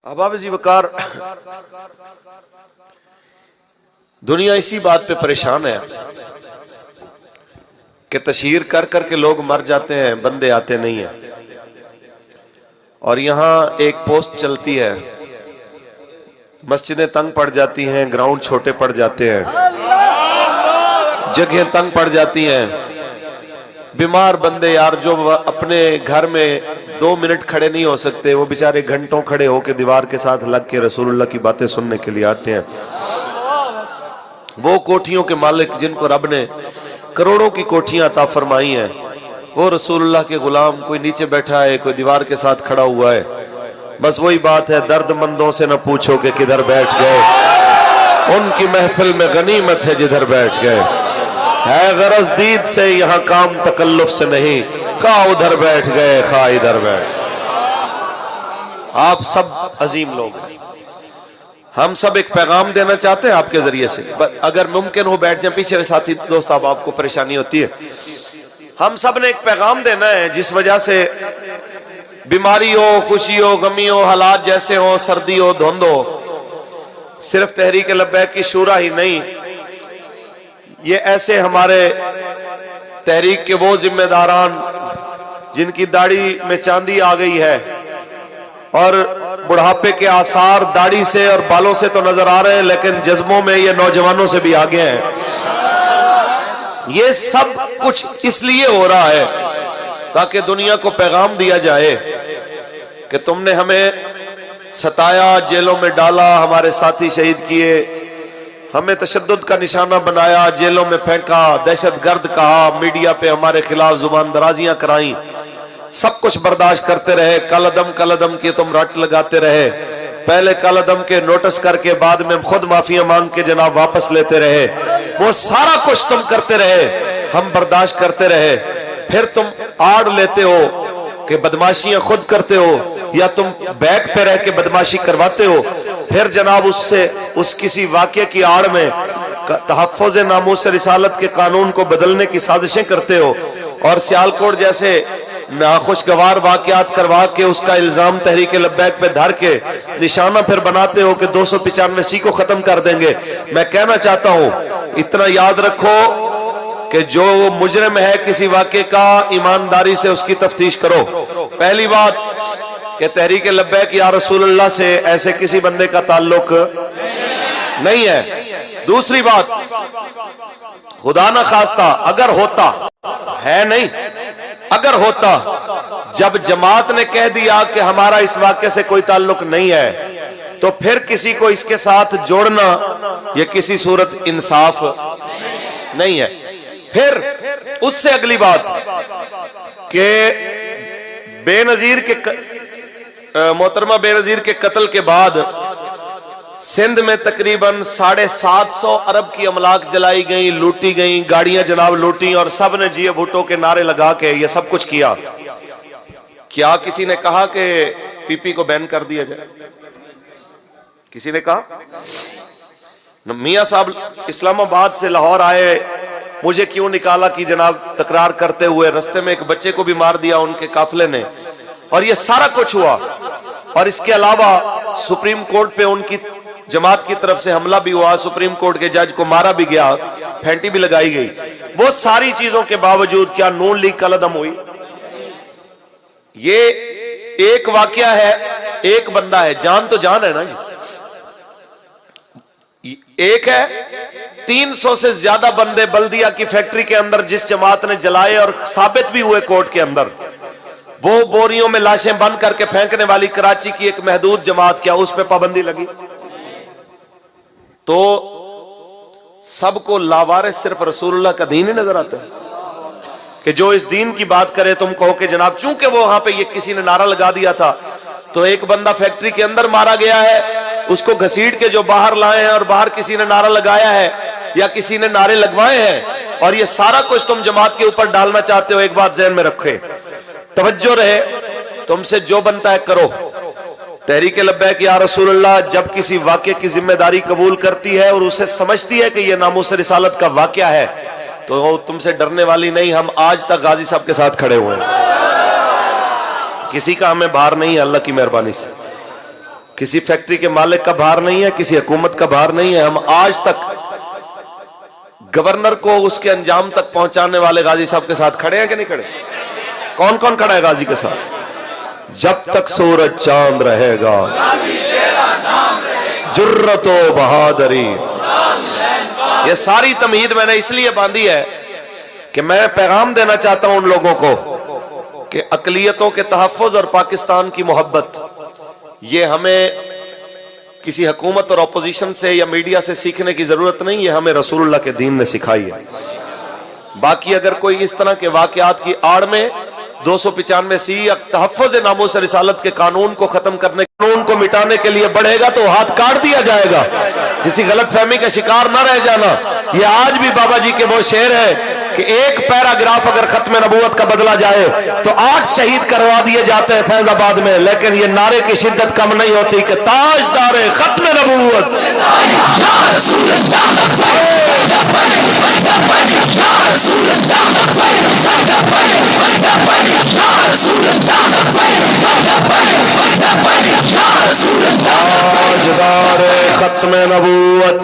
अहबाब जी वकार, दुनिया इसी बात पे परेशान है कि तशहीर कर करके लोग मर जाते हैं, बंदे आते नहीं हैं। और यहाँ एक पोस्ट चलती है, मस्जिदें तंग पड़ जाती हैं, ग्राउंड छोटे पड़ जाते हैं, जगह तंग पड़ जाती हैं। बीमार बंदे यार जो अपने घर में 2 मिनट खड़े नहीं हो सकते, वो बेचारे घंटों खड़े होकर दीवार के साथ लग के रसूलुल्लाह की बातें सुनने के लिए आते हैं। वो कोठियों के मालिक जिनको रब ने करोड़ों की कोठियां अता फरमाई हैं, वो रसूलुल्लाह के गुलाम कोई नीचे बैठा है, कोई दीवार के साथ खड़ा हुआ है। बस वही बात है, दर्दमंदों से न पूछो कि किधर बैठ गए, उनकी महफिल में गनीमत है जिधर बैठ गए। है गरज दीद से यहाँ काम तकल्लुफ से नहीं, खा उधर बैठ गए खा इधर बैठ। आप सब अजीम लोग हैं, हम सब एक पैगाम देना चाहते हैं आपके जरिए से। अगर मुमकिन हो बैठ जाए पीछे साथी दोस्त, अब आपको परेशानी होती है। हम सब ने एक पैगाम देना है जिस वजह से बीमारी हो, खुशी हो, गमी हो, हालात जैसे हो, सर्दी हो, धुंध हो, सिर्फ तहरीक लब्बैक की शूरा ही नहीं, ये ऐसे हमारे तहरीक के वो जिम्मेदारान जिनकी दाढ़ी में चांदी आ गई है और बुढ़ापे के आसार दाढ़ी से और बालों से तो नजर आ रहे हैं, लेकिन जज्बों में ये नौजवानों से भी आगे हैं। ये सब कुछ इसलिए हो रहा है ताकि दुनिया को पैगाम दिया जाए कि तुमने हमें सताया, जेलों में डाला, हमारे साथी शहीद किए, हमें तशद्दुद का निशाना बनाया, जेलों में फेंका, दहशतगर्द कहा, मीडिया पे हमारे खिलाफ जुबान दराजियां कराई, सब कुछ बर्दाश्त करते रहे। कलदम के तुम रट लगाते रहे, पहले कलदम के नोटिस करके बाद में खुद माफिया मांग के जनाब वापस लेते रहे। वो सारा कुछ तुम करते रहे, हम बर्दाश्त करते रहे। फिर तुम आड़ लेते हो कि बदमाशियां खुद करते हो या तुम बैक पे रह के बदमाशी करवाते हो। फिर जनाब उससे उस किसी वाक़े की आड़ में तहफ़्फ़ुज़ नामूस रिसालत के कानून को बदलने की साजिशें करते हो और सियालकोट जैसे नाखुशगवार वाक़यात करवा के उसका इल्जाम तहरीक लब्बैक पे धर के निशाना फिर बनाते हो कि 295 को खत्म कर देंगे। मैं कहना चाहता हूं, इतना याद रखो कि जो मुजरिम है किसी वाक़े का, ईमानदारी से उसकी तफ्तीश करो। पहली बात कि तहरीक लब्बैक या रसूलुल्लाह से ऐसे किसी बंदे का ताल्लुक नहीं है। दूसरी बात, खुदा ना खास्ता अगर होता है, नहीं अगर होता, जब जमात ने कह दिया कि हमारा इस वाक़े से कोई ताल्लुक नहीं है, तो फिर किसी को इसके साथ जोड़ना यह किसी सूरत इंसाफ नहीं है। फिर उससे अगली बात कि बेनजीर के मोहतरमा बेनजीर के कत्ल के बाद सिंध में तकरीबन 750 अरब की अमलाक जलाई गई, लूटी गई, गाड़ियां जनाब लूटी और सब ने जिए भुट्टो के नारे लगा के ये सब कुछ किया। क्या किसी ने कहा कि पीपी को बैन कर दिया जाए? किसी ने कहा? मियां साहब इस्लामाबाद से लाहौर आए, मुझे क्यों निकाला कि जनाब तकरार करते हुए रास्ते में एक बच्चे को भी मार दिया उनके काफिले ने, और ये सारा कुछ हुआ। और इसके अलावा सुप्रीम कोर्ट पे उनकी जमात की तरफ से हमला भी हुआ, सुप्रीम कोर्ट के जज को मारा भी गया, फेंटी भी लगाई गई। वो सारी चीजों के बावजूद क्या नून लीग कलदम हुई? ये एक वाकया है, एक बंदा है, जान तो जान है ना जी, एक है। 300 से ज्यादा बंदे बल्दिया की फैक्ट्री के अंदर जिस जमात ने जलाए और साबित भी हुए कोर्ट के अंदर, वो बोरियों में लाशें बंद करके फेंकने वाली कराची की एक महदूद जमात, क्या उस पर पाबंदी लगी? तो सबको लावारिस सिर्फ रसूलुल्लाह का दीन ही नजर आता है कि जो इस दीन की बात करे तुम कहो कि जनाब चूंकि वो वहां पे ये किसी ने नारा लगा दिया था, तो एक बंदा फैक्ट्री के अंदर मारा गया है, उसको घसीट के जो बाहर लाए हैं और बाहर किसी ने नारा लगाया है या किसी ने नारे लगवाए हैं, और ये सारा कुछ तुम जमात के ऊपर डालना चाहते हो। एक बात ज़हन में रखे, तवज्जो रहे, तुमसे जो बनता है करो। तहरीक लब्बैक या रसूलुल्लाह जब किसी वाक़े की जिम्मेदारी कबूल करती है और उसे समझती है कि यह नामूस रिसालत का वाक़या है, तो तुमसे डरने वाली नहीं। हम आज तक गाजी साहब के साथ खड़े हुए हैं, किसी का हमें बाहर नहीं है, अल्लाह की मेहरबानी से। किसी फैक्ट्री के मालिक का भार नहीं है, किसी हुकूमत का भार नहीं है। हम आज तक गवर्नर को उसके अंजाम तक पहुंचाने वाले गाजी साहब के साथ खड़े हैं कि नहीं खड़े? कौन कौन खड़ा है गाजी के साथ? जब तक सूरज चांद रहेगा जुर्रतो बहादुरी। ये सारी तमहीद मैंने इसलिए बांधी है कि मैं पैगाम देना चाहता हूं उन लोगों को कि अकलियतों के तहफ़्फ़ुज़ और पाकिस्तान की मोहब्बत, ये हमें किसी हुकूमत और अपोजिशन से या मीडिया से सीखने की जरूरत नहीं, ये हमें रसूलुल्लाह के दीन ने सिखाई है। बाकी अगर कोई इस तरह के वाकयात की आड़ में 295 तहफ़्फ़ुज़ नामूस रिसालत के कानून को खत्म करने, कानून को मिटाने के लिए बढ़ेगा तो हाथ काट दिया जाएगा। किसी गलत फहमी का शिकार न रह जाना। ये आज भी बाबा जी के वो शेर है कि एक पैराग्राफ अगर खत्म नबूवत का बदला जाए तो 8 शहीद करवा दिए जाते हैं फैजाबाद में, लेकिन ये नारे की शिद्दत कम नहीं होती कि ताजदारे खत्म नबूवत। ताजदारे खत्म नबूवत।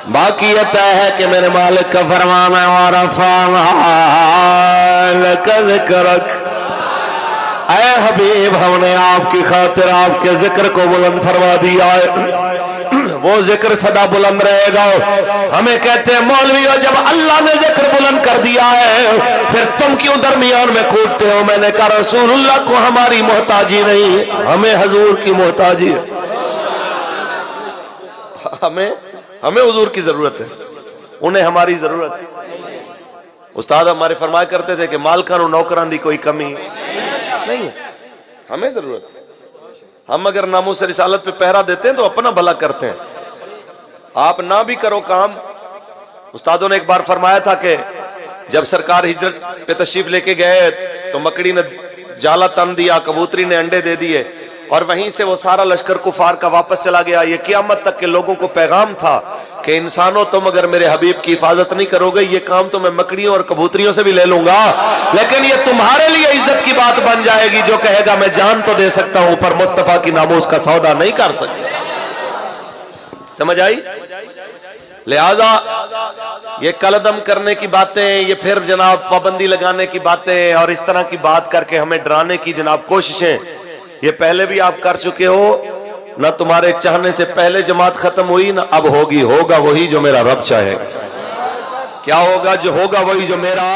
बाकी ये तय है कि मेरे मालिक का फरमान है और ऐ हबीब, हमने आपकी खातिर आपके जिक्र को बुलंद फरमा दिया है, वो जिक्र सदा बुलंद रहेगा। हमें कहते हैं मौलवियों, जब अल्लाह ने जिक्र बुलंद कर दिया है फिर तुम क्यों दरमियान में कूदते हो? मैंने कहा रसूलुल्लाह को हमारी मोहताजी नहीं, हमें हुजूर की मोहताजी है। हमें हुजूर की जरूरत है, उन्हें हमारी जरूरत है। उस्ताद हमारे फरमाया करते थे कि मालकान नौकरान दी कोई कमी नहीं है, हमें जरूरत है। हम अगर नामूस रिसालत पे पहरा देते हैं तो अपना भला करते हैं। आप ना भी करो काम। उस्तादों ने एक बार फरमाया था कि जब सरकार हिजरत पे तशरीफ लेके गए तो मकड़ी ने जाला तन दिया, कबूतरी ने अंडे दे दिए और वहीं से वो सारा लश्कर कुफार का वापस चला गया। ये क़यामत तक के लोगों को पैगाम था कि इंसानों, तुम अगर मेरे हबीब की हिफाजत नहीं करोगे, ये काम तो मैं मकड़ियों और कबूतरियों से भी ले लूंगा, लेकिन ये तुम्हारे लिए इज्जत की बात बन जाएगी जो कहेगा मैं जान तो दे सकता हूं पर मुस्तफा की नामूस का सौदा नहीं कर सकता। समझ आई? लिहाजा ये कलदम करने की बातें, ये फिर जनाब पाबंदी लगाने की बातें और इस तरह की बात करके हमें डराने की जनाब कोशिशें, ये पहले भी आप कर चुके हो। ना तुम्हारे चाहने से पहले जमात खत्म हुई, ना अब होगी। होगा वही जो मेरा रब चाहे। क्या होगा? जो होगा वही जो मेरा